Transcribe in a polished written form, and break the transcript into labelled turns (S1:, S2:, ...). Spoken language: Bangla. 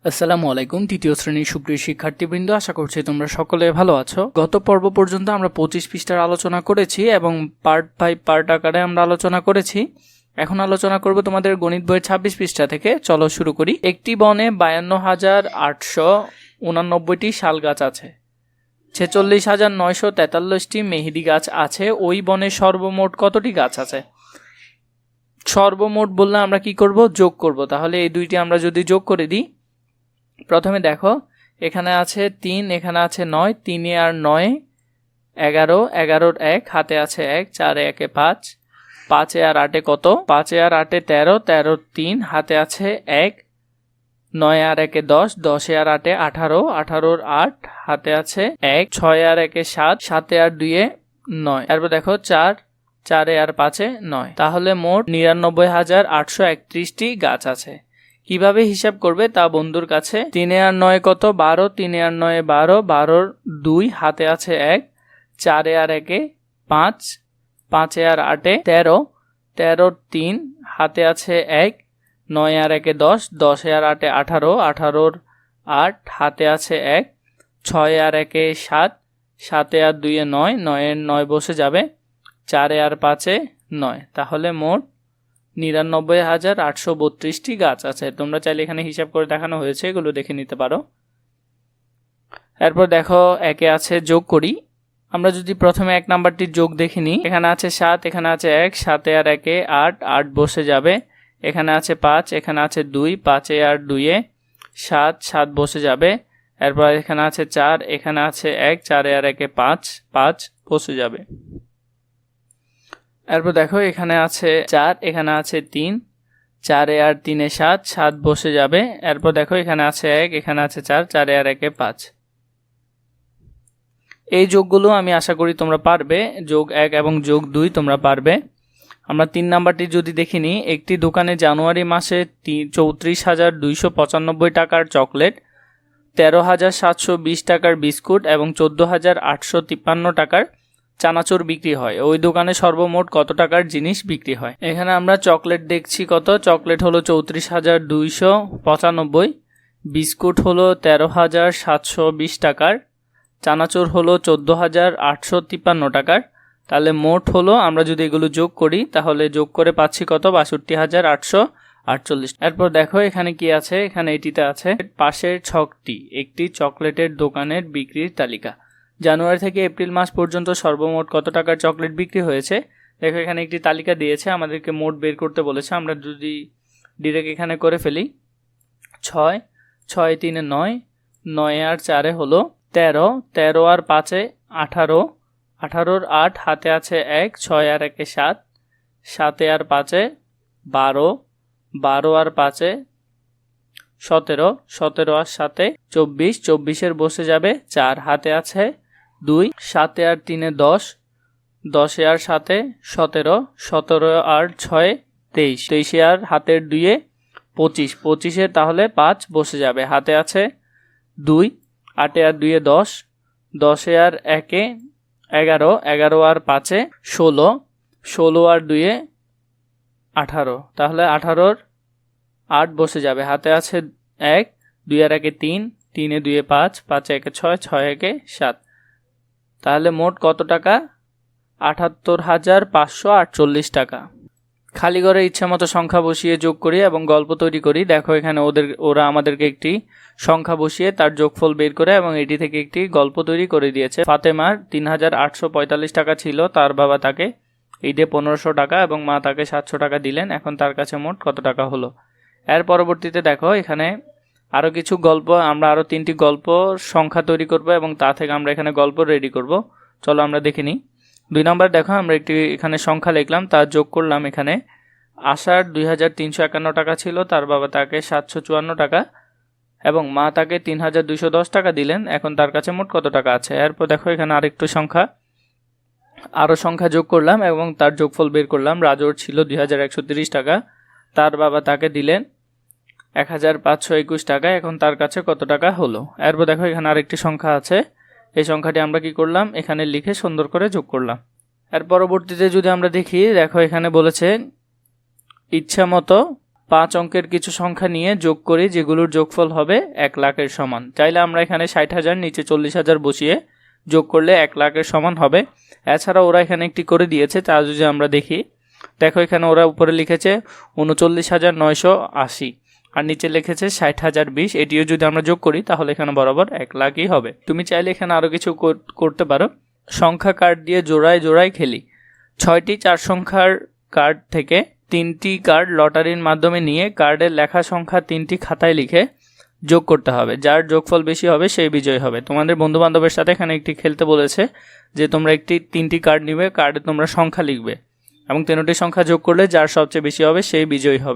S1: আসসালামু আলাইকুম। তৃতীয় শ্রেণীর সুপ্রিয় শিক্ষার্থীবৃন্দ, আশা করছি তোমরা সকলে ভালো আছো। গত পর্ব পর্যন্ত আমরা 25 পৃষ্ঠার আলোচনা করেছি এবং পার্ট বাই পার্ট আকারে আমরা আলোচনা করেছি। এখন আলোচনা করব তোমাদের গণিত বইয়ের 26 পৃষ্ঠা থেকে। চলো শুরু করি। একটি বনে 52,889টি শাল গাছ আছে, 46,943টি মেহেদি গাছ আছে। ওই বনে সর্বমোট কতটি গাছ আছে? সর্বমোট বললে আমরা কি করব? যোগ করব। তাহলে এই দুইটি আমরা যদি যোগ করে দিই, প্রথমে দেখো এখানে আছে 3, এখানে আছে 9, 3 আর 9 11, 11 1 হাতে আছে 1, 4 1 5, 5 আর 8 কত? 5 আর 8 13, 13 3 হাতে আছে 1, 9 আর 1 10, 10 আর 8 18, 18 8 হাতে আছে 1, 6 আর 1 7, 7 আর 2 9। এরপর দেখো 4, 4 আর 5 9। তাহলে মোট 99,831টি গাছ আছে। কিভাবে হিসাব করবে তা বন্ধুর কাছে। 3 আর 9 কত? 12, 3 আর 9 12, 12 2 হাতে আছে 1, 4 আর 1 5, 5 আর 8 13, 13 3 হাতে আছে 1, 9 আর 1 10, 10 আর 8 18, 18 8 হাতে আছে 1, 6 আর 1 7, 7 আর 2 9, 9 এর 9 বসে যাবে, 4 আর 5 9। তাহলে মোট 99,832টি গাছ আছে। তোমরা চাইলে এখানে হিসাব করে দেখানো হয়েছে, এগুলো দেখে নিতে পারো। এরপর দেখো একে আছে যোগ করি। আমরা যদি প্রথমে 1 নাম্বারটির যোগ দেখে নিই, এখানে আছে 7, এখানে আছে 1, 7 আর 1 8, 8 বসে যাবে। এখানে আছে 5, এখানে আছে 2, 5 আর 2 7, 7 বসে যাবে। এরপর এখানে আছে 4, এখানে আছে 1, 4 আর 1 5, 5 বসে যাবে। এরপর দেখো এখানে আছে 4, এখানে আছে 3, 4 আর 3 7, 7 বসে যাবে। এরপর দেখো এখানে আছে 1, এখানে আছে 4, 4 আর 1 5। এই যোগগুলো আমি আশা করি তোমরা পারবে। যোগ 1 এবং যোগ 2 তোমরা পারবে। আমরা 3 নাম্বারটি যদি দেখিনি, একটি দোকানে জানুয়ারি মাসে 34,295 টাকার চকলেট, 13,720 টাকার বিস্কুট এবং 14,853 টাকার চানাচুর বিক্রি হয়। ওই দোকানে সর্বমোট কত টাকার জিনিস বিক্রি হয়? এখানে আমরা চকলেট দেখছি কত? চকলেট হলো 34,295, বিস্কুট হলো 13,720 টাকার, চানাচুর হলো 14,853 টাকার। তাহলে মোট হলো, আমরা যদি এগুলো যোগ করি তাহলে যোগ করে পাচ্ছি কত? 62,848। এরপর দেখো এখানে কি আছে, এখানে এটিতে আছে পাশের ছকটি একটি চকলেটের দোকানের বিক্রির তালিকা। জানুয়ারি থেকে এপ্রিল মাস পর্যন্ত সর্বমোট কত টাকার চকলেট বিক্রি হয়েছে? দেখো এখানে একটি তালিকা দিয়েছে, আমাদেরকে মোট বের করতে বলেছে। আমরা যদি ডিরেক্ট এখানে করে ফেলি, 6, 6 3 9, 9 আর 4 হলো 13, 13 আর 5 18, 18 8 হাতে আছে 1, 6 আর 1 7, 7 আর 5 12, 12 আর 5 17, 17 আর 7 24, 24 এর বসে যাবে 4 হাতে আছে 2, 7 আর 3 10, 10 আর 7 17, 17 আর 6 23, 23 আর হাতের 2 25, 25 এর তাহলে 5 বসে যাবে, হাতে আছে 2, 8 আর 2 10, 10 আর 1 11, 11 আর 5 16, 16 আর 2 18, তাহলে 18 8 বসে যাবে, হাতে আছে 1, 2 আর 1 3, 3 2 5, 5 1 6, 6 1 7। তাহলে মোট কত টাকা? 78,548 টাকা। খালি ঘরে ইচ্ছা মতো সংখ্যা বসিয়ে যোগ করি এবং গল্প তৈরি করি। দেখো এখানে ওরা আমাদেরকে একটি সংখ্যা বসিয়ে তার যোগফল বের করে এবং এটি থেকে একটি গল্প তৈরি করে দিয়েছে। ফাতেমার 3,845 টাকা ছিল, তার বাবা তাকে ঈদে 1500 টাকা এবং মা তাকে 700 টাকা দিলেন। এখন তার কাছে মোট কত টাকা হলো? এর পরবর্তীতে দেখো এখানে আরও কিছু গল্প, আমরা আরও 3টি গল্প সংখ্যা তৈরি করব এবং তা থেকে আমরা এখানে গল্প রেডি করব। চলো আমরা দেখে নিই। 2 নম্বর দেখো আমরা একটি এখানে সংখ্যা লিখলাম, তার যোগ করলাম। এখানে আশার 2,351 টাকা ছিল, তার বাবা তাকে 754 টাকা এবং মা তাকে 3,210 টাকা দিলেন। এখন তার কাছে মোট কত টাকা আছে? এরপর দেখো এখানে আরেকটু আরও সংখ্যা যোগ করলাম এবং তার যোগফল বের করলাম। রাজুর ছিল 2,130 টাকা, তার বাবা তাকে দিলেন 1,521 টাকা। এখন তার কাছে কত টাকা হলো? এরপর দেখো এখানে আরেকটি সংখ্যা আছে, এই সংখ্যাটি আমরা কি করলাম? এখানে লিখে সুন্দর করে যোগ করলাম। এর পরবর্তীতে যদি আমরা দেখি, দেখো এখানে বলেছে ইচ্ছা মতো 5 অঙ্কের কিছু সংখ্যা নিয়ে যোগ করি যেগুলোর যোগফল হবে 1 লাখের সমান। চাইলে আমরা এখানে 60,000 নিচে 40,000 বসিয়ে যোগ করলে 1 লাখের সমান হবে। এছাড়া ওরা এখানে একটি করে দিয়েছে, তা যদি আমরা দেখি, দেখো এখানে ওরা উপরে লিখেছে 39,980 আর নিচে লিখেছে 60,020। এটিও যদি আমরা যোগ করি তাহলে এখানে বরাবর 1 লাখই হবে। তুমি চাইলে এখানে আরও কিছু করতে পারো। সংখ্যা কার্ড দিয়ে জোড়ায় জোড়ায় খেলি। 6টি 4 সংখ্যার কার্ড থেকে 3টি কার্ড লটারির মাধ্যমে নিয়ে কার্ডের লেখা সংখ্যা 3টি খাতায় লিখে যোগ করতে হবে। যার যোগফল বেশি হবে সেই বিজয়ী হবে। তোমাদের বন্ধু বান্ধবের সাথে এখানে একটি খেলতে বলেছে যে তোমরা 3টি কার্ড নিবে, কার্ডে তোমরা সংখ্যা লিখবে এবং 3টি সংখ্যা যোগ করলে যার সবচেয়ে বেশি হবে সেই বিজয়ী হবে।